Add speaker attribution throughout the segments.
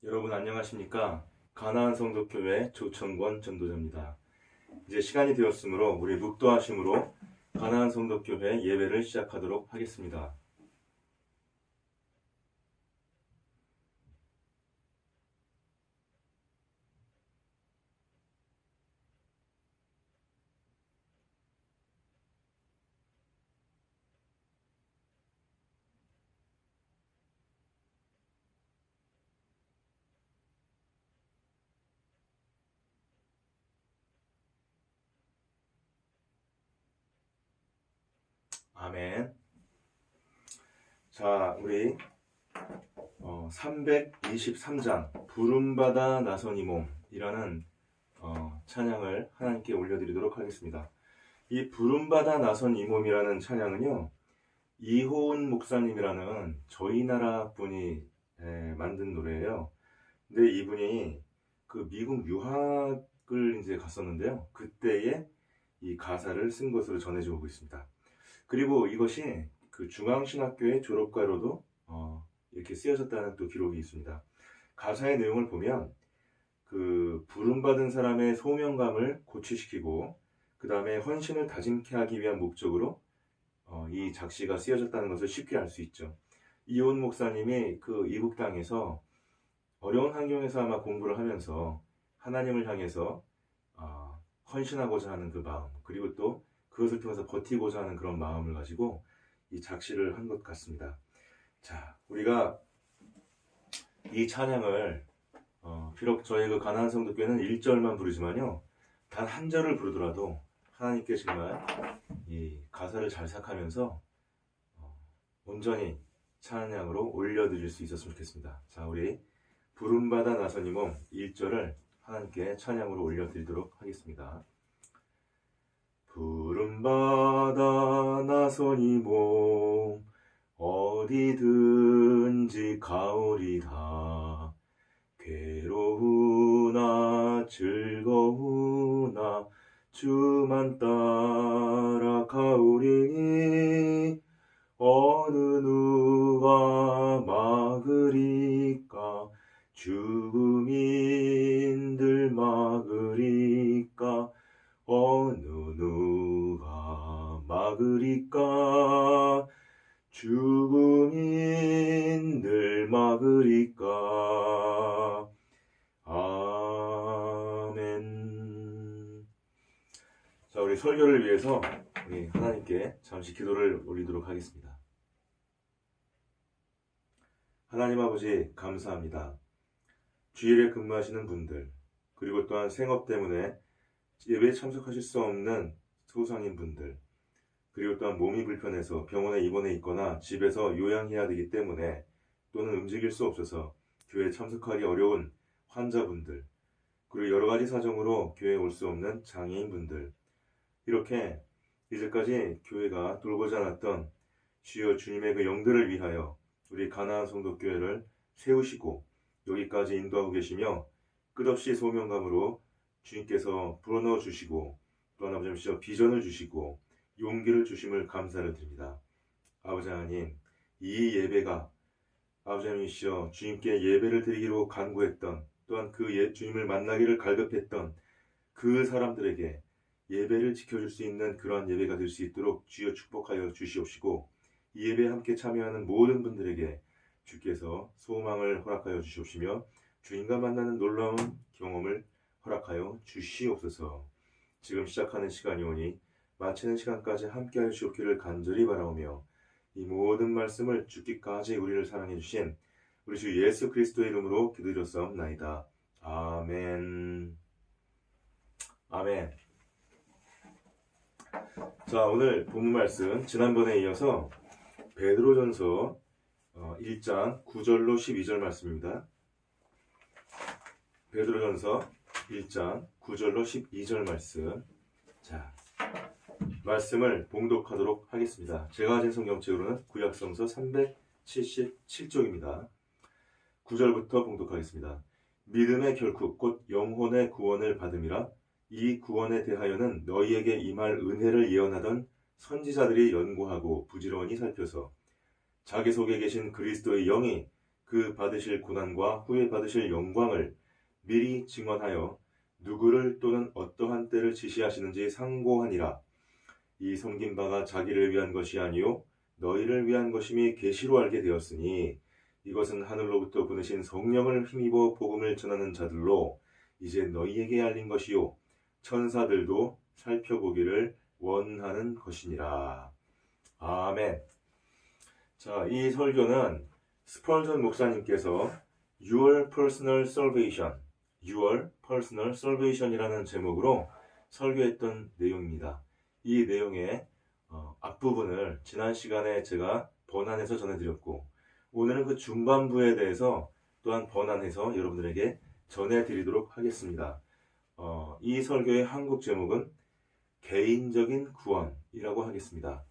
Speaker 1: 여러분 안녕하십니까? 가나안 성도교회 조천권 전도자입니다. 이제 시간이 되었으므로 우리 묵도하심으로 가나안 성도교회 예배를 시작하도록 하겠습니다. 아멘. 자, 우리 323장 부름받아 나선 이 몸이라는 찬양을 하나님께 올려드리도록 하겠습니다. 이 부름받아 나선 이 몸이라는 찬양은요, 이호은 목사님이라는 저희 나라 분이 만든 노래예요. 근데 이분이 그 미국 유학을 이제 갔었는데요. 그때에 이 가사를 쓴 것으로 전해지고 오고 있습니다. 그리고 이것이 그 중앙신학교의 졸업과로도 이렇게 쓰여졌다는 또 기록이 있습니다. 가사의 내용을 보면 그 부름받은 사람의 소명감을 고취시키고 그 다음에 헌신을 다짐케 하기 위한 목적으로 이 작시가 쓰여졌다는 것을 쉽게 알 수 있죠. 이온 목사님이 그 이국 땅에서 어려운 환경에서 아마 공부를 하면서 하나님을 향해서 헌신하고자 하는 그 마음, 그리고 또 그것을 통해서 버티고자 하는 그런 마음을 가지고 이 작시를 한 것 같습니다. 자, 우리가 이 찬양을 비록 저희 그 가나안 성도교회는 1절만 부르지만요, 단 한 절을 부르더라도 하나님께 정말 이 가사를 잘 생각하면서 온전히 찬양으로 올려드릴 수 있었으면 좋겠습니다. 자, 우리 부름받아 나선 이 몸 1절을 하나님께 찬양으로 올려드리도록 하겠습니다. 부름받아 나선 이 몸 어디든지 가오리다. 괴로우나 즐거우나 주만 따라 가오리니 어느 누가 막으리까. 죽음인들 막으리까. 어느 누가 막으리까. 죽음인들 막으리까. 아멘. 자, 우리 설교를 위해서 우리 하나님께 잠시 기도를 올리도록 하겠습니다. 하나님 아버지, 감사합니다. 주일에 근무하시는 분들, 그리고 또한 생업 때문에 예배에 참석하실 수 없는 소상인 분들, 그리고 또한 몸이 불편해서 병원에 입원해 있거나 집에서 요양해야 되기 때문에 또는 움직일 수 없어서 교회에 참석하기 어려운 환자분들, 그리고 여러 가지 사정으로 교회에 올 수 없는 장애인분들, 이렇게 이제까지 교회가 돌보지 않았던 주여 주님의 그 영들을 위하여 우리 가나안 성도교회를 세우시고 여기까지 인도하고 계시며 끝없이 소명감으로 주님께서 불어넣어 주시고 또한 아버지 비전을 주시고 용기를 주심을 감사를 드립니다. 아버지 하나님, 이 예배가 아버지 하나님이시여 주님께 예배를 드리기로 간구했던 또한 그 주님을 만나기를 갈급했던 그 사람들에게 예배를 지켜줄 수 있는 그러한 예배가 될 수 있도록 주여 축복하여 주시옵시고 이 예배에 함께 참여하는 모든 분들에게 주께서 소망을 허락하여 주시옵시며 주님과 만나는 놀라운 경험을 허락하여 주시옵소서. 지금 시작하는 시간이 오니 마치는 시간까지 함께하여 주옵기를 간절히 바라오며 이 모든 말씀을 죽기까지 우리를 사랑해 주신 우리 주 예수 그리스도의 이름으로 기도드렸사옵나이다. 아멘. 아멘. 자, 오늘 본문 말씀 지난번에 이어서 베드로전서 1장 9절로 12절 말씀입니다. 베드로전서 1장 9절로 12절 말씀. 자, 말씀을 봉독하도록 하겠습니다. 제가 가진 성경책으로는 구약성서 377쪽입니다. 9절부터 봉독하겠습니다. 믿음의 결국 곧 영혼의 구원을 받음이라. 이 구원에 대하여는 너희에게 임할 은혜를 예언하던 선지자들이 연구하고 부지런히 살펴서 자기 속에 계신 그리스도의 영이 그 받으실 고난과 후에 받으실 영광을 미리 증언하여 누구를 또는 어떠한 때를 지시하시는지 상고하니라. 이 섬긴 바가 자기를 위한 것이 아니요 너희를 위한 것임이 계시로 알게 되었으니 이것은 하늘로부터 보내신 성령을 힘입어 복음을 전하는 자들로 이제 너희에게 알린 것이요 천사들도 살펴보기를 원하는 것이니라. 아멘. 자, 이 설교는 스펄전 목사님께서 Your Personal Salvation, Your Personal Salvation이라는 제목으로 설교했던 내용입니다. 이 내용의 앞부분을 지난 시간에 제가 번안해서 전해드렸고, 오늘은 그 중반부에 대해서 또한 번안해서 여러분들에게 전해드리도록 하겠습니다. 이 설교의 한국 제목은 개인적인 구원이라고 하겠습니다.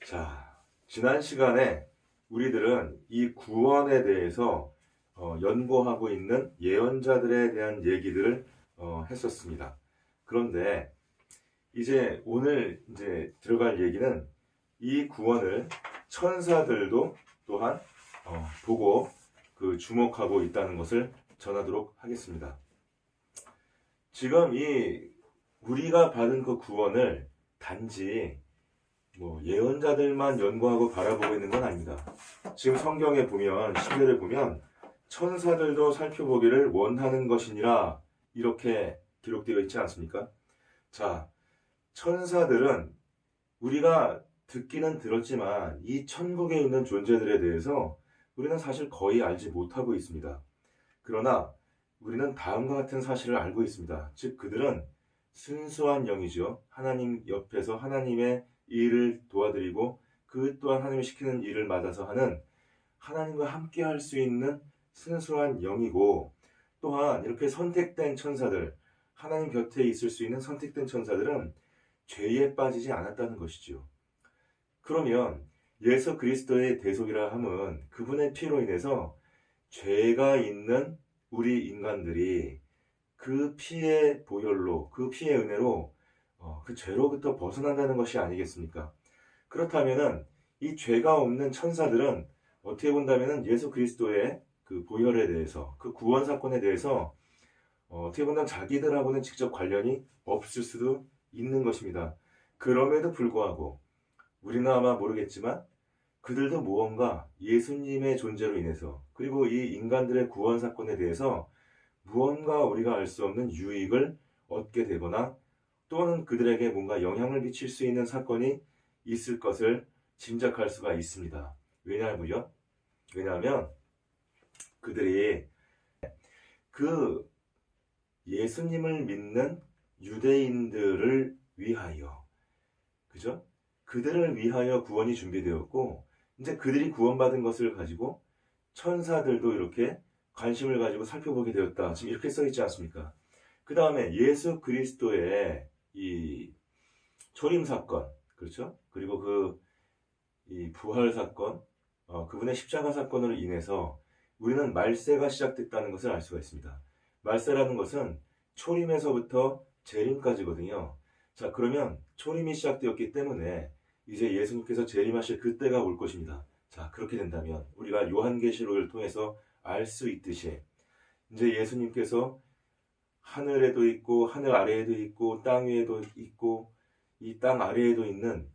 Speaker 1: 자, 지난 시간에 우리들은 이 구원에 대해서 연구하고 있는 예언자들에 대한 얘기들을 했었습니다. 그런데 이제 오늘 들어갈 얘기는 이 구원을 천사들도 또한 보고 주목하고 있다는 것을 전하도록 하겠습니다. 지금 우리가 받은 그 구원을 단지 예언자들만 연구하고 바라보고 있는 건 아닙니다. 지금 성경에 보면 10절에 보면 천사들도 살펴보기를 원하는 것이니라 이렇게 기록되어 있지 않습니까? 자, 천사들은 우리가 듣기는 들었지만 이 천국에 있는 존재들에 대해서 우리는 사실 거의 알지 못하고 있습니다. 그러나 우리는 다음과 같은 사실을 알고 있습니다. 즉 그들은 순수한 영이죠. 하나님 옆에서 하나님의 일을 도와드리고 그 또한 하나님이 시키는 일을 맡아서 하는 하나님과 함께 할 수 있는 순수한 영이고, 또한 이렇게 선택된 천사들, 하나님 곁에 있을 수 있는 선택된 천사들은 죄에 빠지지 않았다는 것이죠. 그러면 예수 그리스도의 대속이라 함은 그분의 피로 인해서 죄가 있는 우리 인간들이 그 피의 보혈로, 그 피의 은혜로 그 죄로부터 벗어난다는 것이 아니겠습니까? 그렇다면은 이 죄가 없는 천사들은 어떻게 본다면은 예수 그리스도의 그 보혈에 대해서, 그 구원 사건에 대해서 어떻게 본다면 자기들하고는 직접 관련이 없을 수도 있는 것입니다. 그럼에도 불구하고 우리는 아마 모르겠지만 그들도 무언가 예수님의 존재로 인해서, 그리고 이 인간들의 구원 사건에 대해서 무언가 우리가 알 수 없는 유익을 얻게 되거나 또는 그들에게 뭔가 영향을 미칠 수 있는 사건이 있을 것을 짐작할 수가 있습니다. 왜냐하면 그들이 그 예수님을 믿는 유대인들을 위하여, 그죠? 그들을 위하여 구원이 준비되었고, 이제 그들이 구원받은 것을 가지고 천사들도 이렇게 관심을 가지고 살펴보게 되었다. 지금 이렇게 써 있지 않습니까? 그 다음에 예수 그리스도의 이 초림 사건, 그렇죠? 그리고 이 부활 사건, 그분의 십자가 사건으로 인해서 우리는 말세가 시작됐다는 것을 알 수가 있습니다. 말세라는 것은 초림에서부터 재림까지거든요. 자, 그러면 초림이 시작되었기 때문에 이제 예수님께서 재림하실 그때가 올 것입니다. 자, 그렇게 된다면 우리가 요한계시록을 통해서 알 수 있듯이 이제 예수님께서 하늘에도 있고 하늘 아래에도 있고 땅 위에도 있고 이 땅 아래에도 있는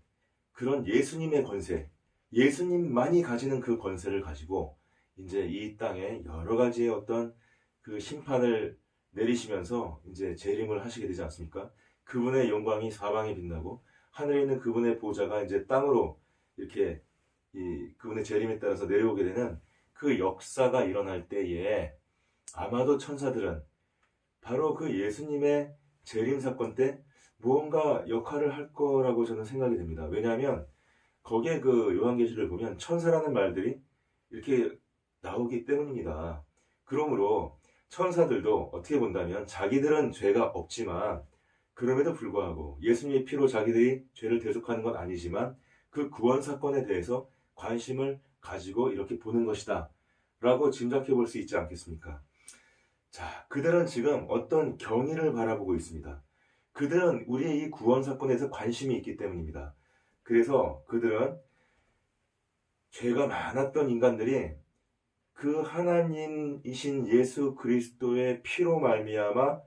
Speaker 1: 그런 예수님의 권세, 예수님만이 가지는 그 권세를 가지고 이제 이 땅에 여러 가지의 어떤 그 심판을 내리시면서 이제 재림을 하시게 되지 않습니까? 그분의 영광이 사방에 빛나고 하늘에 있는 그분의 보좌가 이제 땅으로 이렇게 그분의 재림에 따라서 내려오게 되는 그 역사가 일어날 때에 아마도 천사들은 바로 그 예수님의 재림 사건 때 무언가 역할을 할 거라고 저는 생각이 됩니다. 왜냐하면 거기에 그 요한계시를 보면 천사라는 말들이 이렇게 나오기 때문입니다. 그러므로 천사들도 어떻게 본다면 자기들은 죄가 없지만 그럼에도 불구하고 예수님의 피로 자기들이 죄를 대속하는 건 아니지만 그 구원 사건에 대해서 관심을 가지고 이렇게 보는 것이다 라고 짐작해 볼 수 있지 않겠습니까? 자, 그들은 지금 어떤 경위를 바라보고 있습니다. 그들은 우리의 이 구원 사건에서 관심이 있기 때문입니다. 그래서 그들은 죄가 많았던 인간들이 그 하나님이신 예수 그리스도의 피로 말미암아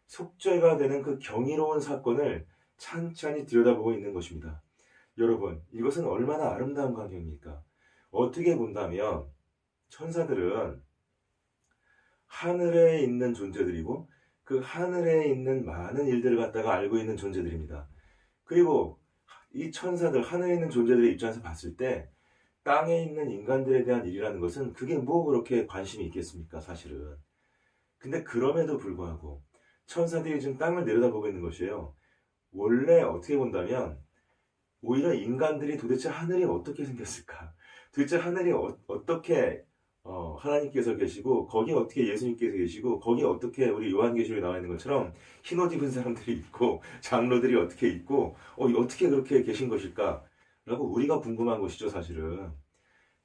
Speaker 1: 속죄가 되는 그 경이로운 사건을 찬찬히 들여다보고 있는 것입니다. 여러분, 이것은 얼마나 아름다운 광경입니까? 어떻게 본다면 천사들은 하늘에 있는 존재들이고 그 하늘에 있는 많은 일들을 갖다가 알고 있는 존재들입니다. 그리고 이 천사들, 하늘에 있는 존재들의 입장에서 봤을 때 땅에 있는 인간들에 대한 일이라는 것은 그게 뭐 그렇게 관심이 있겠습니까, 사실은. 근데 그럼에도 불구하고 천사들이 지금 땅을 내려다보고 있는 것이에요. 원래 어떻게 본다면 오히려 인간들이 도대체 하늘이 어떻게 생겼을까? 도대체 하늘이 어떻게 하나님께서 계시고 거기에 어떻게 예수님께서 계시고 거기에 어떻게 우리 요한계시록에 나와 있는 것처럼 흰옷 입은 사람들이 있고 장로들이 어떻게 있고 어떻게 그렇게 계신 것일까? 라고 우리가 궁금한 것이죠, 사실은.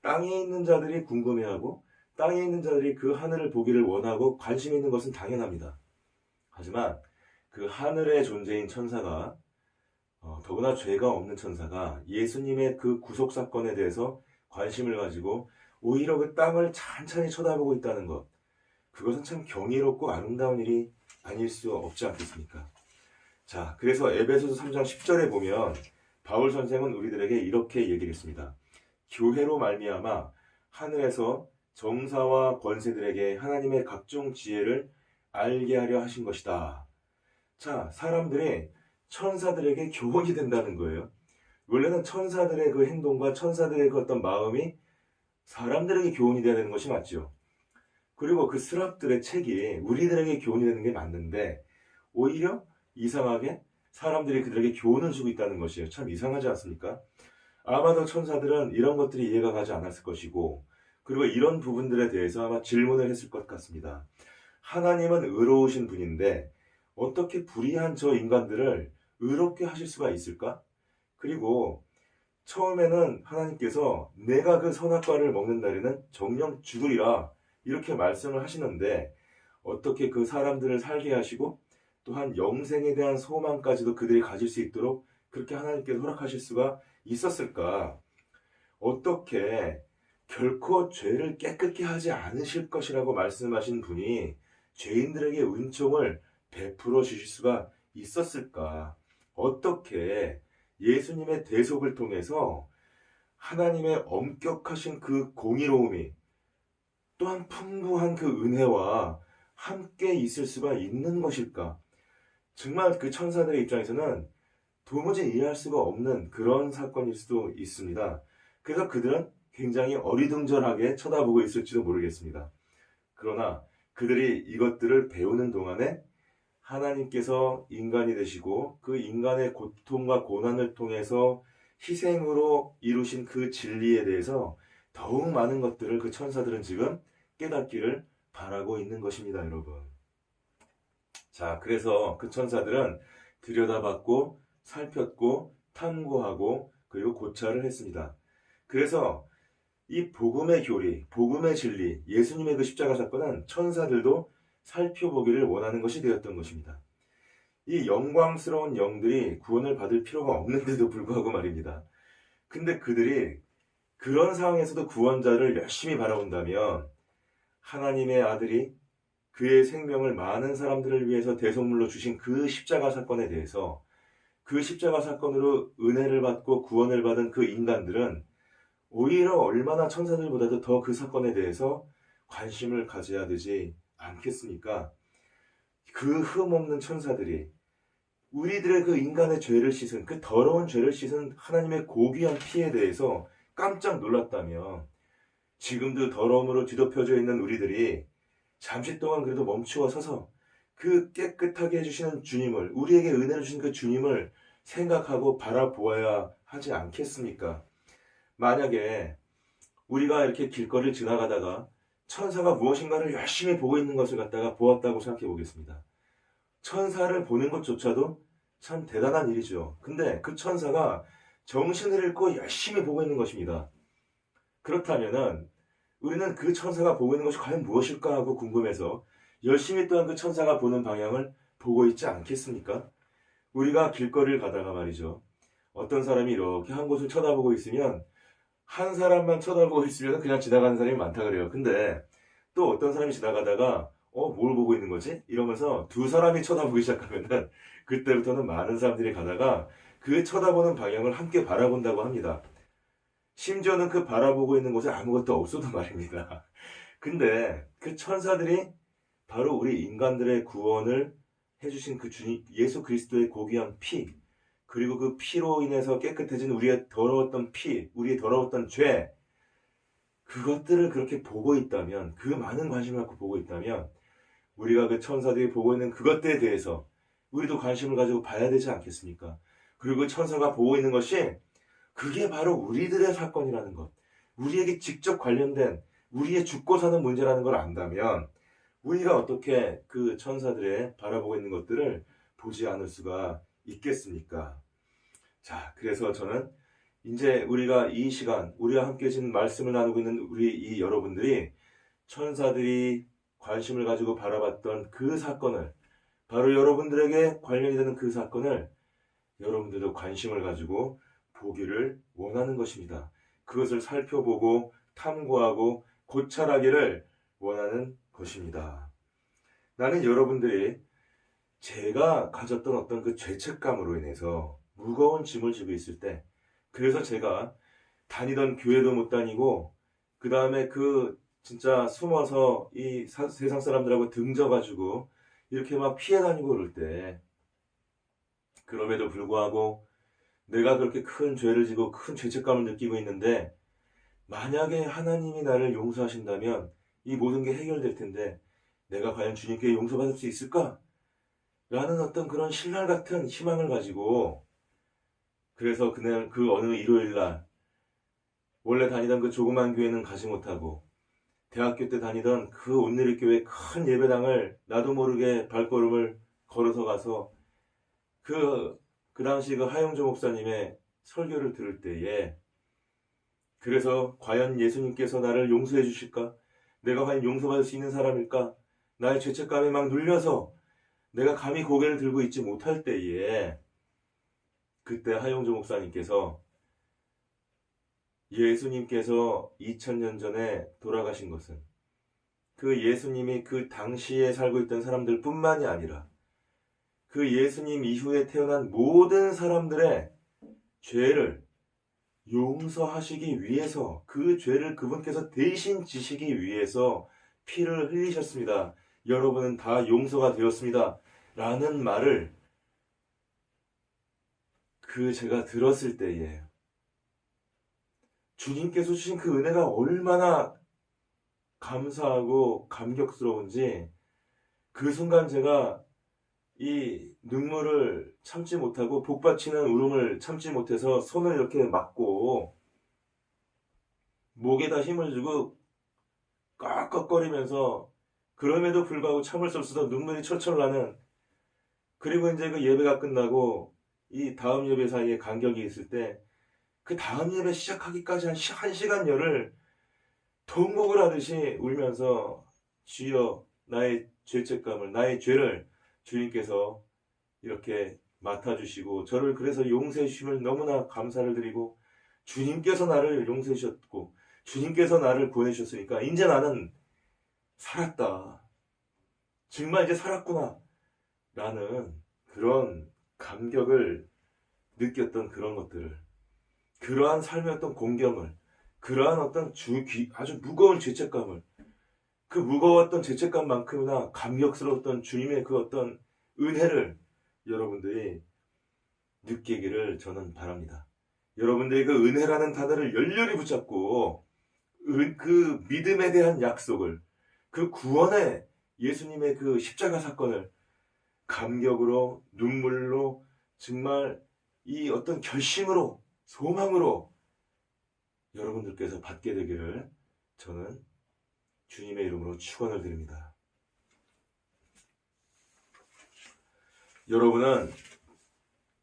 Speaker 1: 땅에 있는 자들이 궁금해하고 땅에 있는 자들이 그 하늘을 보기를 원하고 관심 있는 것은 당연합니다. 하지만 그 하늘의 존재인 천사가 더구나 죄가 없는 천사가 예수님의 그 구속사건에 대해서 관심을 가지고 오히려 그 땅을 찬찬히 쳐다보고 있다는 것, 그것은 참 경이롭고 아름다운 일이 아닐 수 없지 않겠습니까? 자, 그래서 에베소서 3장 10절에 보면 바울 선생은 우리들에게 이렇게 얘기를 했습니다. 교회로 말미암아 하늘에서 정사와 권세들에게 하나님의 각종 지혜를 알게 하려 하신 것이다. 자, 사람들이 천사들에게 교훈이 된다는 거예요. 원래는 천사들의 그 행동과 천사들의 그 어떤 마음이 사람들에게 교훈이 되어야 되는 것이 맞죠. 그리고 그 스랍들의 책이 우리들에게 교훈이 되는 게 맞는데 오히려 이상하게 사람들이 그들에게 교훈을 주고 있다는 것이에요. 참 이상하지 않습니까? 아마도 천사들은 이런 것들이 이해가 가지 않았을 것이고 그리고 이런 부분들에 대해서 아마 질문을 했을 것 같습니다. 하나님은 의로우신 분인데 어떻게 불의한 저 인간들을 의롭게 하실 수가 있을까? 그리고 처음에는 하나님께서 내가 그 선악과를 먹는 날에는 정령 죽으리라 이렇게 말씀을 하시는데 어떻게 그 사람들을 살게 하시고 또한 영생에 대한 소망까지도 그들이 가질 수 있도록 그렇게 하나님께서 허락하실 수가 있었을까? 어떻게 결코 죄를 깨끗게 하지 않으실 것이라고 말씀하신 분이 죄인들에게 은총을 베풀어 주실 수가 있었을까? 어떻게 예수님의 대속을 통해서 하나님의 엄격하신 그 공의로움이 또한 풍부한 그 은혜와 함께 있을 수가 있는 것일까? 정말 그 천사들의 입장에서는 도무지 이해할 수가 없는 그런 사건일 수도 있습니다. 그래서 그들은 굉장히 어리둥절하게 쳐다보고 있을지도 모르겠습니다. 그러나 그들이 이것들을 배우는 동안에 하나님께서 인간이 되시고 그 인간의 고통과 고난을 통해서 희생으로 이루신 그 진리에 대해서 더욱 많은 것들을 그 천사들은 지금 깨닫기를 바라고 있는 것입니다, 여러분. 자, 그래서 그 천사들은 들여다봤고 살폈고 탐구하고 그리고 고찰을 했습니다. 그래서 이 복음의 교리, 복음의 진리, 예수님의 그 십자가 사건은 천사들도 살펴보기를 원하는 것이 되었던 것입니다. 이 영광스러운 영들이 구원을 받을 필요가 없는데도 불구하고 말입니다. 근데 그들이 그런 상황에서도 구원자를 열심히 바라본다면 하나님의 아들이 그의 생명을 많은 사람들을 위해서 대속물로 주신 그 십자가 사건에 대해서 그 십자가 사건으로 은혜를 받고 구원을 받은 그 인간들은 오히려 얼마나 천사들보다도 더 그 사건에 대해서 관심을 가져야 되지 않겠습니까? 그 흠없는 천사들이 우리들의 그 인간의 죄를 씻은 그 더러운 죄를 씻은 하나님의 고귀한 피에 대해서 깜짝 놀랐다면 지금도 더러움으로 뒤덮여져 있는 우리들이 잠시 동안 그래도 멈추어 서서 그 깨끗하게 해주시는 주님을, 우리에게 은혜를 주신 그 주님을 생각하고 바라보아야 하지 않겠습니까? 만약에 우리가 이렇게 길거리를 지나가다가 천사가 무엇인가를 열심히 보고 있는 것을 갖다가 보았다고 생각해 보겠습니다. 천사를 보는 것조차도 참 대단한 일이죠. 근데 그 천사가 정신을 잃고 열심히 보고 있는 것입니다. 그렇다면은 우리는 그 천사가 보고 있는 것이 과연 무엇일까 하고 궁금해서 열심히 또한 그 천사가 보는 방향을 보고 있지 않겠습니까? 우리가 길거리를 가다가 말이죠. 어떤 사람이 이렇게 한 곳을 쳐다보고 있으면 한 사람만 쳐다보고 있으면 그냥 지나가는 사람이 많다 그래요. 근데 또 어떤 사람이 지나가다가 뭘 보고 있는 거지? 이러면서 두 사람이 쳐다보기 시작하면은 그때부터는 많은 사람들이 가다가 그 쳐다보는 방향을 함께 바라본다고 합니다. 심지어는 그 바라보고 있는 곳에 아무것도 없어도 말입니다. 근데 그 천사들이 바로 우리 인간들의 구원을 해주신 그 주님 예수 그리스도의 고귀한 피, 그리고 그 피로 인해서 깨끗해진 우리의 더러웠던 피, 우리의 더러웠던 죄, 그것들을 그렇게 보고 있다면, 그 많은 관심을 갖고 보고 있다면 우리가 그 천사들이 보고 있는 그것들에 대해서 우리도 관심을 가지고 봐야 되지 않겠습니까? 그리고 그 천사가 보고 있는 것이 그게 바로 우리들의 사건이라는 것, 우리에게 직접 관련된 우리의 죽고 사는 문제라는 걸 안다면 우리가 어떻게 그 천사들의 바라보고 있는 것들을 보지 않을 수가 있겠습니까? 자, 그래서 저는 이제 우리가 이 시간, 우리와 함께 지금 말씀을 나누고 있는 우리 이 여러분들이 천사들이 관심을 가지고 바라봤던 그 사건을, 바로 여러분들에게 관련이 되는 그 사건을 여러분들도 관심을 가지고 보기를 원하는 것입니다. 그것을 살펴보고 탐구하고 고찰하기를 원하는 것입니다. 나는 여러분들이 제가 가졌던 어떤 그 죄책감으로 인해서 무거운 짐을 지고 있을 때, 그래서 제가 다니던 교회도 못 다니고 그 다음에 그 진짜 숨어서 이 세상 사람들하고 등져가지고 이렇게 막 피해 다니고 그럴 때, 그럼에도 불구하고 내가 그렇게 큰 죄를 지고 큰 죄책감을 느끼고 있는데 만약에 하나님이 나를 용서하신다면 이 모든 게 해결될 텐데 내가 과연 주님께 용서받을 수 있을까? 라는 어떤 그런 신랄 같은 희망을 가지고, 그래서 그날 그 어느 일요일날 원래 다니던 그 조그만 교회는 가지 못하고 대학교 때 다니던 그 온누리교회 큰 예배당을 나도 모르게 발걸음을 걸어서 가서 그 당시 그 하영조 목사님의 설교를 들을 때에, 그래서 과연 예수님께서 나를 용서해 주실까? 내가 과연 용서받을 수 있는 사람일까? 나의 죄책감에 막 눌려서 내가 감히 고개를 들고 있지 못할 때에, 그때 하영조 목사님께서 예수님께서 2000년 전에 돌아가신 것은 그 예수님이 그 당시에 살고 있던 사람들 뿐만이 아니라 그 예수님 이후에 태어난 모든 사람들의 죄를 용서하시기 위해서, 그 죄를 그분께서 대신 지시기 위해서 피를 흘리셨습니다. 여러분은 다 용서가 되었습니다. 라는 말을 제가 들었을 때에 주님께서 주신 그 은혜가 얼마나 감사하고 감격스러운지, 그 순간 제가 이 눈물을 참지 못하고 복받치는 울음을 참지 못해서 손을 이렇게 막고 목에다 힘을 주고 꺽꺽거리면서, 그럼에도 불구하고 참을 수 없어서 눈물이 철철 나는, 그리고 이제 그 예배가 끝나고 이 다음 예배 사이에 간격이 있을 때 그 다음 예배 시작하기까지 한 1시간여를 통곡을 하듯이 울면서 주여, 나의 죄책감을, 나의 죄를 주님께서 이렇게 맡아주시고 저를 그래서 용서해 주심을 너무나 감사를 드리고, 주님께서 나를 용서해 주셨고 주님께서 나를 구원해 주셨으니까 이제 나는 살았다, 정말 이제 살았구나 라는 그런 감격을 느꼈던 그런 것들을, 그러한 삶의 어떤 공경을, 그러한 어떤 아주 무거운 죄책감을, 그 무거웠던 죄책감만큼이나 감격스러웠던 주님의 그 어떤 은혜를 여러분들이 느끼기를 저는 바랍니다. 여러분들이 그 은혜라는 단어를 열렬히 붙잡고 그 믿음에 대한 약속을, 그 구원의 예수님의 그 십자가 사건을 감격으로, 눈물로, 정말 이 어떤 결심으로, 소망으로 여러분들께서 받게 되기를 저는 주님의 이름으로 축원을 드립니다. 여러분은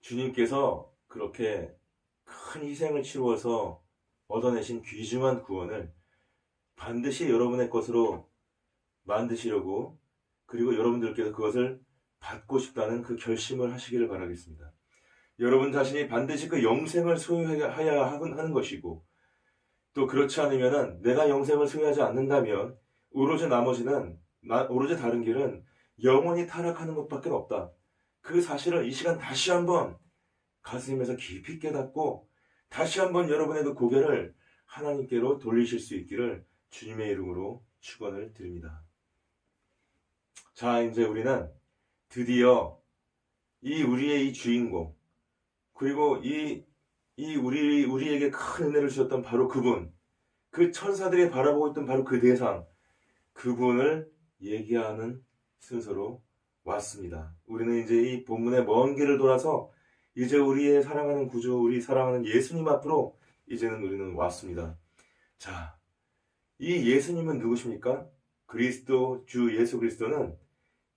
Speaker 1: 주님께서 그렇게 큰 희생을 치루어서 얻어내신 귀중한 구원을 반드시 여러분의 것으로 만드시려고, 그리고 여러분들께서 그것을 받고 싶다는 그 결심을 하시기를 바라겠습니다. 여러분 자신이 반드시 그 영생을 소유해야 하는 것이고, 또 그렇지 않으면은 내가 영생을 소유하지 않는다면 오로지 오로지 다른 길은 영원히 타락하는 것밖에 없다. 그 사실을 이 시간 다시 한번 가슴에서 깊이 깨닫고 다시 한번 여러분의 그 고개를 하나님께로 돌리실 수 있기를 주님의 이름으로 축원을 드립니다. 자, 이제 우리는 드디어 우리의 이 주인공, 그리고 우리에게 큰 은혜를 주셨던 바로 그분, 그 천사들이 바라보고 있던 바로 그 대상, 그분을 얘기하는 순서로 왔습니다. 우리는 이제 이 본문의 먼 길을 돌아서 이제 우리의 사랑하는 구주, 우리 사랑하는 예수님 앞으로 이제는 우리는 왔습니다. 자, 이 예수님은 누구십니까? 주 예수 그리스도는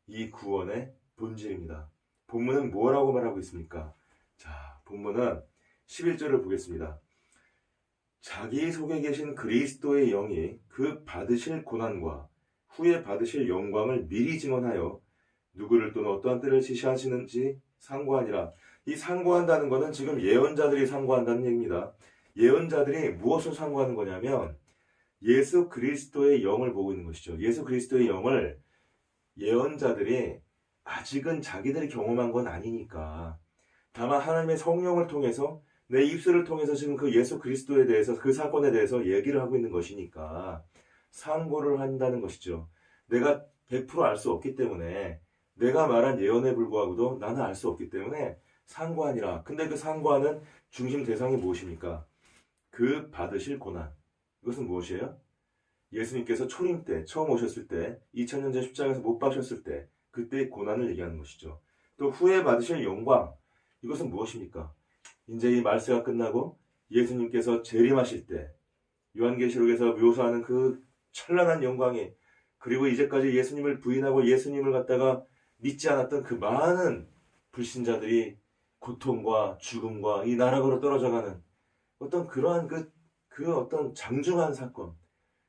Speaker 1: 이 구원의 본질입니다. 본문은 뭐라고 말하고 있습니까? 자, 본문은 11절을 보겠습니다. 자기 속에 계신 그리스도의 영이 그 받으실 고난과 후에 받으실 영광을 미리 증언하여 누구를 또는 어떠한 때를 지시하시는지 상고하니라. 이 상고한다는 것은 지금 예언자들이 상고한다는 얘기입니다. 예언자들이 무엇을 상고하는 거냐면 예수 그리스도의 영을 보고 있는 것이죠. 예수 그리스도의 영을 예언자들이 아직은 자기들이 경험한 건 아니니까, 다만 하나님의 성령을 통해서 내 입술을 통해서 지금 그 예수 그리스도에 대해서, 그 사건에 대해서 얘기를 하고 있는 것이니까 상고를 한다는 것이죠. 내가 100% 알 수 없기 때문에, 내가 말한 예언에 불구하고도 나는 알 수 없기 때문에 상고하니라. 근데 그 상고하는 중심 대상이 무엇입니까? 그 받으실 고난. 이것은 무엇이에요? 예수님께서 초림 때, 처음 오셨을 때, 2000년 전 십자가에서 못 박으셨을 때, 그때의 고난을 얘기하는 것이죠. 또 후에 받으실 영광. 이것은 무엇입니까? 이제 이 말세가 끝나고 예수님께서 재림하실 때, 요한계시록에서 묘사하는 그 찬란한 영광이, 그리고 이제까지 예수님을 부인하고 예수님을 갖다가 믿지 않았던 그 많은 불신자들이 고통과 죽음과 이 나락으로 떨어져가는 어떤 그러한 그 어떤 장중한 사건.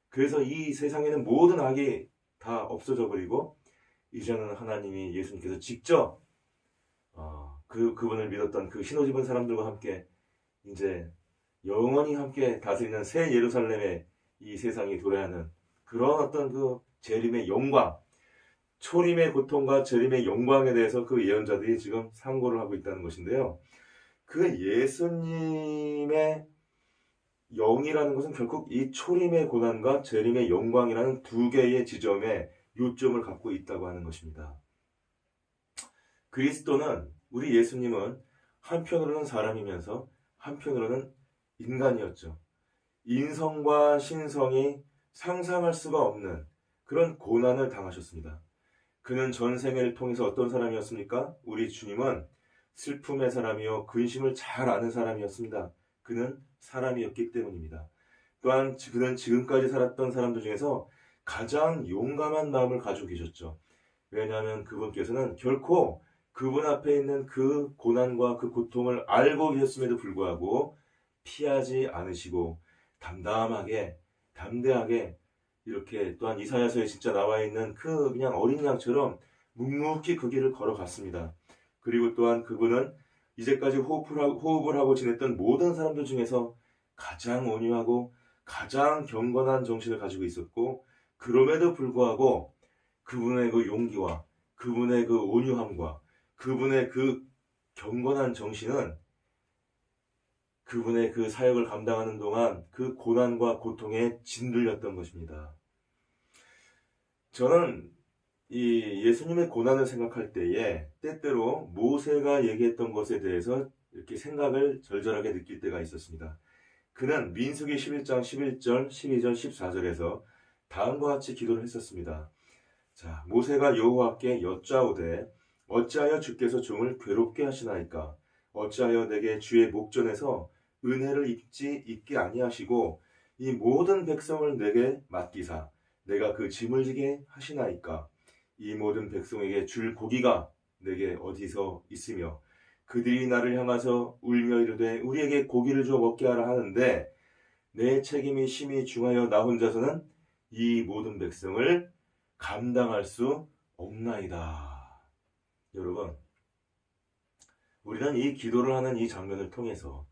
Speaker 1: 그래서 이 세상에는 모든 악이 다 없어져 버리고 이제는 하나님이, 예수님께서 직접 그분을 믿었던 그 흰옷 입은 사람들과 함께 이제 영원히 함께 다스리는 새 예루살렘의 이 세상이 도래야 하는 그런 어떤 그 재림의 영광, 초림의 고통과 재림의 영광에 대해서 그 예언자들이 지금 상고를 하고 있다는 것인데요. 그 예수님의 영이라는 것은 결국 이 초림의 고난과 재림의 영광이라는 두 개의 지점에 요점을 갖고 있다고 하는 것입니다. 그리스도는, 우리 예수님은 한편으로는 사람이면서 한편으로는 인간이었죠. 인성과 신성이 상상할 수가 없는 그런 고난을 당하셨습니다. 그는 전생애를 통해서 어떤 사람이었습니까? 우리 주님은 슬픔의 사람이요 근심을 잘 아는 사람이었습니다. 그는 사람이었기 때문입니다. 또한 그는 지금까지 살았던 사람들 중에서 가장 용감한 마음을 가지고 계셨죠. 왜냐하면 그분께서는 결코 그분 앞에 있는 그 고난과 그 고통을 알고 계셨음에도 불구하고 피하지 않으시고 담담하게, 담대하게, 이렇게 또한 이사야서에 진짜 나와 있는 그 그냥 어린 양처럼 묵묵히 그 길을 걸어갔습니다. 그리고 또한 그분은 이제까지 호흡을 하고 지냈던 모든 사람들 중에서 가장 온유하고 가장 경건한 정신을 가지고 있었고, 그럼에도 불구하고 그분의 그 용기와 그분의 그 온유함과 그분의 그 경건한 정신은 그분의 그 사역을 감당하는 동안 그 고난과 고통에 짓눌렸던 것입니다. 저는 이 예수님의 고난을 생각할 때에 때때로 모세가 얘기했던 것에 대해서 이렇게 생각을 절절하게 느낄 때가 있었습니다. 그는 민수기 11장 11절, 12절, 14절에서 다음과 같이 기도를 했었습니다. 자, 모세가 여호와께 여짜오되 어찌하여 주께서 종을 괴롭게 하시나이까? 어찌하여 내게 주의 목전에서 은혜를 입게 아니하시고 이 모든 백성을 내게 맡기사 내가 그 짐을 지게 하시나이까? 이 모든 백성에게 줄 고기가 내게 어디서 있으며 그들이 나를 향하서 울며 이르되 우리에게 고기를 줘 먹게 하라 하는데 내 책임이 심히 중하여 나 혼자서는 이 모든 백성을 감당할 수 없나이다. 여러분, 우리는 이 기도를 하는 이 장면을 통해서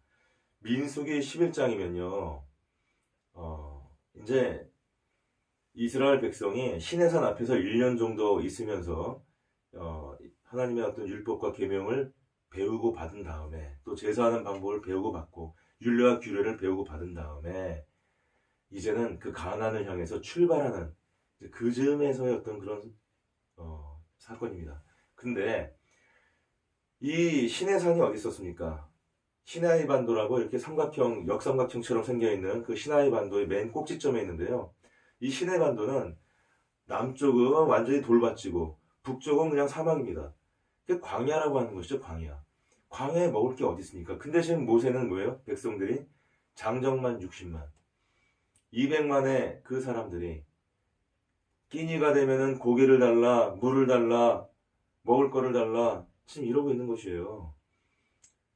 Speaker 1: 민수기 11장이면요, 이제 이스라엘 백성이 시내산 앞에서 1년 정도 있으면서 하나님의 어떤 율법과 계명을 배우고 받은 다음에 또 제사하는 방법을 배우고 받고 율례와 규례를 배우고 받은 다음에 이제는 그 가나안을 향해서 출발하는 그 즈음에서의 어떤 그런 사건입니다. 근데 이 시내산이 어디 있었습니까? 시나이 반도라고 이렇게 삼각형, 역삼각형처럼 생겨있는 그 시나이 반도의 맨 꼭지점에 있는데요. 이 시내 반도는 남쪽은 완전히 돌밭이고 북쪽은 그냥 사막입니다. 그게 광야라고 하는 것이죠, 광야. 광야에 먹을 게 어디 있습니까? 근데 지금 모세는 뭐예요? 백성들이 장정만 60만, 200만의 그 사람들이 끼니가 되면은 고기를 달라, 물을 달라, 먹을 거를 달라, 지금 이러고 있는 것이에요.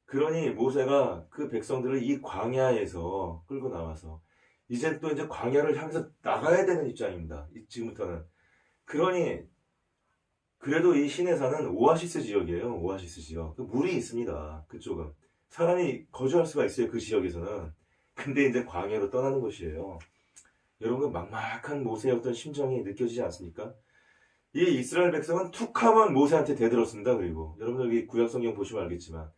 Speaker 1: 그러니 모세가 그 백성들을 이 광야에서 끌고 나와서 이제 또 이제 광야를 향해서 나가야 되는 입장입니다. 지금부터는. 그러니 그래도 이 시내산은 오아시스 지역이에요. 오아시스 지역. 물이 있습니다. 그쪽은. 사람이 거주할 수가 있어요. 그 지역에서는. 근데 이제 광야로 떠나는 것이에요. 여러분, 막막한 모세의 어떤 심정이 느껴지지 않습니까? 이 이스라엘 백성은 툭하면 모세한테 대들었습니다. 그리고 여러분들 여기 구약성경 보시면 알겠지만,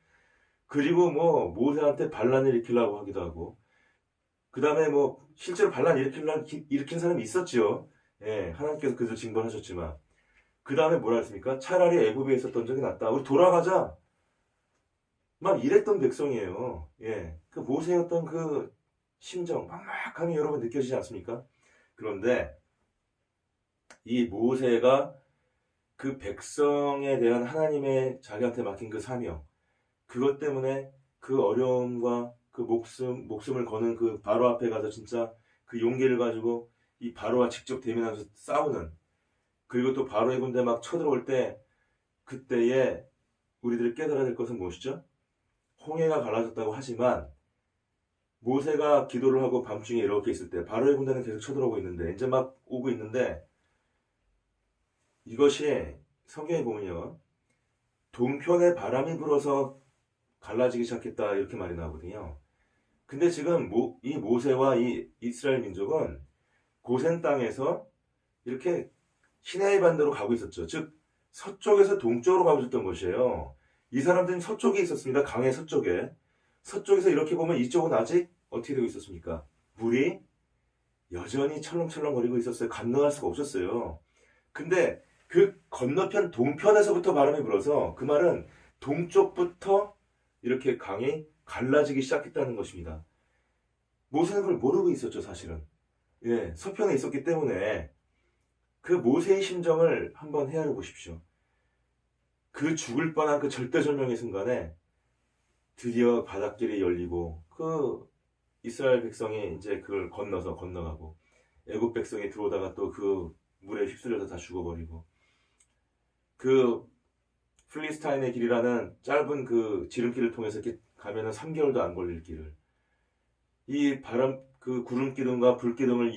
Speaker 1: 그리고 뭐 모세한테 반란을 일으키려고 하기도 하고, 그 다음에 뭐 실제로 반란 일으킨 사람이 있었죠. 예, 하나님께서 그것을 징벌하셨지만, 그 다음에 뭐라 했습니까? 차라리 애굽에 있었던 적이 낫다. 우리 돌아가자. 막 이랬던 백성이에요. 예, 그 모세의 어떤 그 심정, 막막함이 여러분 느껴지지 않습니까? 그런데 이 모세가 그 백성에 대한 하나님의 자기한테 맡긴 그 사명, 그것 때문에 그 어려움과 그 목숨을 거는 그 바로 앞에 가서 진짜 그 용기를 가지고 이 바로와 직접 대면하면서 싸우는, 그리고 또 바로의 군대 막 쳐들어올 때 그때에 우리들이 깨달아야 될 것은 무엇이죠? 홍해가 갈라졌다고 하지만 모세가 기도를 하고 밤중에 이렇게 있을 때 바로의 군대는 계속 쳐들어오고 있는데, 이제 막 오고 있는데, 이것이 성경에 보면요, 동편에 바람이 불어서 갈라지기 시작했다 이렇게 말이 나오거든요. 근데 지금 이 모세와 이 이스라엘 민족은 고센 땅에서 이렇게 시내의 반대로 가고 있었죠. 즉 서쪽에서 동쪽으로 가고 있었던 것이에요. 이 사람들은 서쪽에 있었습니다. 강의 서쪽에. 서쪽에서 이렇게 보면 이쪽은 아직 어떻게 되고 있었습니까? 물이 여전히 철렁철렁거리고 있었어요. 건너갈 수가 없었어요. 근데 그 건너편 동편에서부터 바람이 불어서, 그 말은 동쪽부터 이렇게 강이 갈라지기 시작했다는 것입니다. 모세는 그걸 모르고 있었죠, 사실은. 예, 서편에 있었기 때문에. 그 모세의 심정을 한번 헤아려 보십시오. 그 죽을 뻔한 그 절대절명의 순간에 드디어 바닷길이 열리고 그 이스라엘 백성이 이제 그걸 건너가고, 애굽 백성이 들어오다가 또 그 물에 휩쓸려서 다 죽어버리고, 그 필리스타인의 길이라는 짧은 그 지름길을 통해서 이렇게 가면은 3개월도 안 걸릴 길을, 이 바람, 그 구름 기둥과 불 기둥을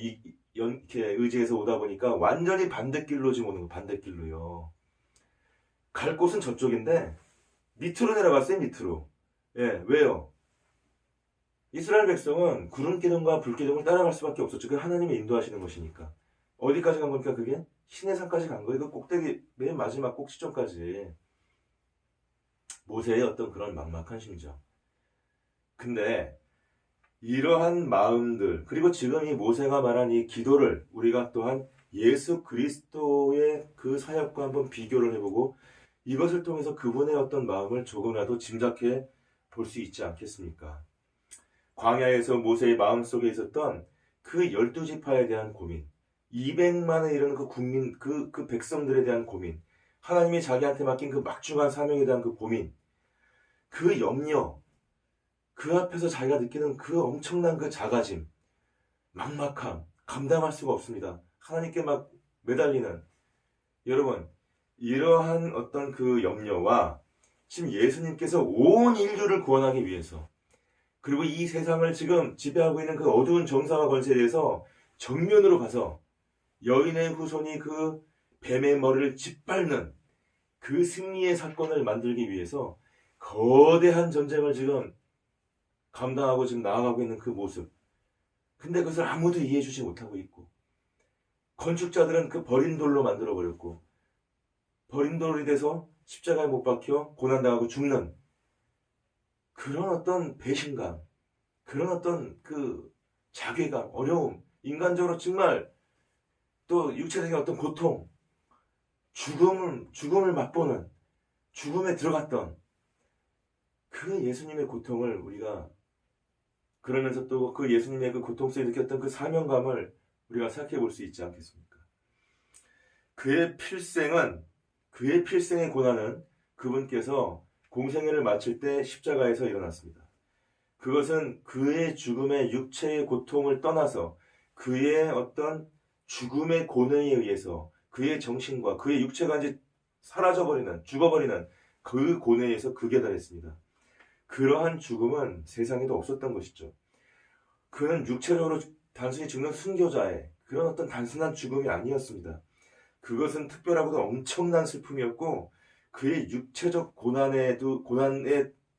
Speaker 1: 이렇게 의지해서 오다 보니까 완전히 반대길로 지금 오는 거, 반대길로요. 갈 곳은 저쪽인데 밑으로 내려갔어요, 밑으로. 예, 왜요? 이스라엘 백성은 구름 기둥과 불 기둥을 따라갈 수밖에 없었죠. 그 하나님이 인도하시는 것이니까. 어디까지 간 겁니까, 그게? 시내산까지 간 거예요. 그 꼭대기, 맨 마지막 꼭지점까지. 모세의 어떤 그런 막막한 심정. 근데 이러한 마음들, 그리고 지금 이 모세가 말한 이 기도를 우리가 또한 예수 그리스도의 그 사역과 한번 비교를 해보고, 이것을 통해서 그분의 어떤 마음을 조금이라도 짐작해 볼 수 있지 않겠습니까? 광야에서 모세의 마음속에 있었던 그 12지파에 대한 고민, 200만에 이르는 그 국민, 그 백성들에 대한 고민, 하나님이 자기한테 맡긴 그 막중한 사명에 대한 그 고민, 그 염려, 그 앞에서 자기가 느끼는 그 엄청난 그 자가짐, 막막함, 감당할 수가 없습니다. 하나님께 막 매달리는, 여러분, 이러한 어떤 그 염려와 지금 예수님께서 온 인류를 구원하기 위해서, 그리고 이 세상을 지금 지배하고 있는 그 어두운 정사와 권세에 대해서 정면으로 가서 여인의 후손이 그 뱀의 머리를 짓밟는 그 승리의 사건을 만들기 위해서 거대한 전쟁을 지금 감당하고 지금 나아가고 있는 그 모습. 근데 그것을 아무도 이해해주지 못하고 있고, 건축자들은 그 버린 돌로 만들어버렸고, 버린 돌이 돼서 십자가에 못 박혀 고난당하고 죽는 그런 어떤 배신감, 그런 어떤 그 자괴감, 어려움, 인간적으로 정말 또 육체적인 어떤 고통, 죽음을 맛보는, 죽음에 들어갔던 그 예수님의 고통을 우리가, 그러면서 또 그 예수님의 그 고통 속에 느꼈던 그 사명감을 우리가 생각해 볼 수 있지 않겠습니까? 그의 필생의 고난은 그분께서 공생애를 마칠 때 십자가에서 일어났습니다. 그것은 그의 죽음의 육체의 고통을 떠나서 그의 어떤 죽음의 고뇌에 의해서 그의 정신과 그의 육체가 이제 죽어버리는 그 고뇌에서 극에 달했습니다. 그러한 죽음은 세상에도 없었던 것이죠. 그는 육체적으로 단순히 죽는 순교자의 그런 어떤 단순한 죽음이 아니었습니다. 그것은 특별하고도 엄청난 슬픔이었고, 그의 육체적 고난에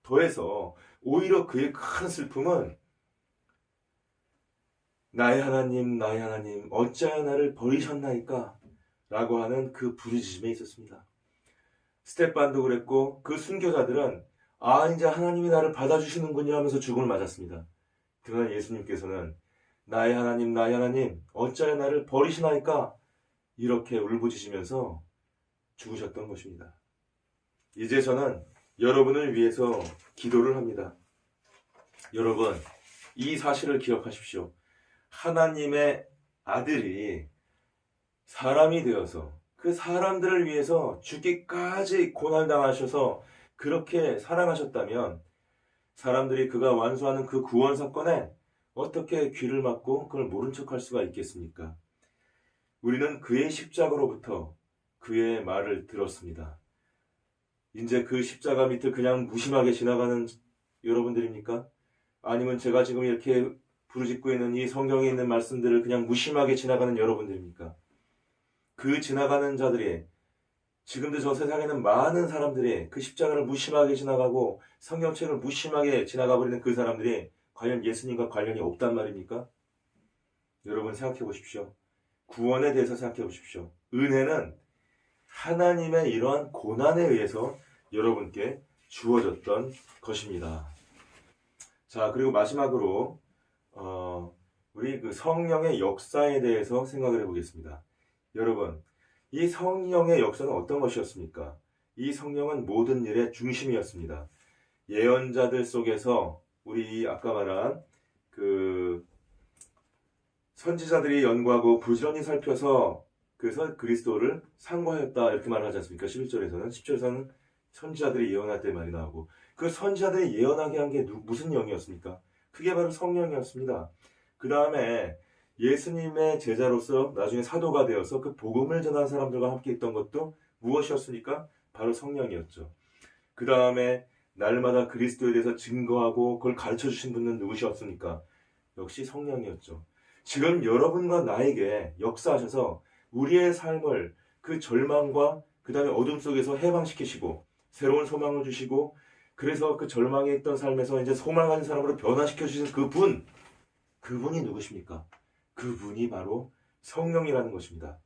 Speaker 1: 더해서 오히려 그의 큰 슬픔은 나의 하나님, 나의 하나님, 어찌하여 나를 버리셨나이까? 라고 하는 그 부르짖음에 있었습니다. 스테반도 그랬고, 그 순교자들은 이제 하나님이 나를 받아주시는군요 하면서 죽음을 맞았습니다. 그러나 예수님께서는 나의 하나님, 나의 하나님, 어찌하여 나를 버리시나이까? 이렇게 울부짖으면서 죽으셨던 것입니다. 이제 저는 여러분을 위해서 기도를 합니다. 여러분, 이 사실을 기억하십시오. 하나님의 아들이 사람이 되어서 그 사람들을 위해서 죽기까지 고난당하셔서 그렇게 사랑하셨다면, 사람들이 그가 완수하는 그 구원 사건에 어떻게 귀를 막고 그걸 모른 척할 수가 있겠습니까? 우리는 그의 십자가로부터 그의 말을 들었습니다. 이제 그 십자가 밑을 그냥 무심하게 지나가는 여러분들입니까? 아니면 제가 지금 이렇게 부르짖고 있는 이 성경에 있는 말씀들을 그냥 무심하게 지나가는 여러분들입니까? 그 지나가는 자들이, 지금도 저 세상에는 많은 사람들이 그 십자가를 무심하게 지나가고 성경책을 무심하게 지나가 버리는 그 사람들이 과연 예수님과 관련이 없단 말입니까? 여러분 생각해 보십시오. 구원에 대해서 생각해 보십시오. 은혜는 하나님의 이러한 고난에 의해서 여러분께 주어졌던 것입니다. 자, 그리고 마지막으로 우리 그 성령의 역사에 대해서 생각을 해보겠습니다. 여러분, 이 성령의 역사는 어떤 것이었습니까? 이 성령은 모든 일의 중심이었습니다. 예언자들 속에서 우리 아까 말한 그 선지자들이 연구하고 부지런히 살펴서 그래서 그리스도를 상고하였다 이렇게 말하지 않습니까? 11절에서는 10절에서는 선지자들이 예언할 때 말이 나오고, 그 선지자들이 예언하게 한 게 무슨 영이었습니까? 그게 바로 성령이었습니다. 그 다음에 예수님의 제자로서 나중에 사도가 되어서 그 복음을 전하는 사람들과 함께 있던 것도 무엇이었습니까? 바로 성령이었죠. 그 다음에 날마다 그리스도에 대해서 증거하고 그걸 가르쳐 주신 분은 누구셨습니까? 역시 성령이었죠. 지금 여러분과 나에게 역사하셔서 우리의 삶을 그 절망과 그 다음에 어둠 속에서 해방시키시고 새로운 소망을 주시고, 그래서 그 절망에 있던 삶에서 이제 소망하는 사람으로 변화시켜 주신 그분이 누구십니까? 그분이 바로 성령이라는 것입니다.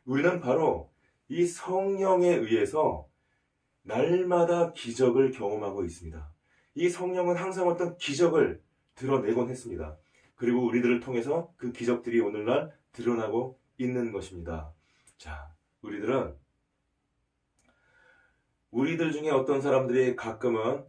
Speaker 1: 우리는 바로 이 성령에 의해서 날마다 기적을 경험하고 있습니다. 이 성령은 항상 어떤 기적을 드러내곤 했습니다. 그리고 우리들을 통해서 그 기적들이 오늘날 드러나고 있는 것입니다. 자, 우리들 중에 어떤 사람들이 가끔은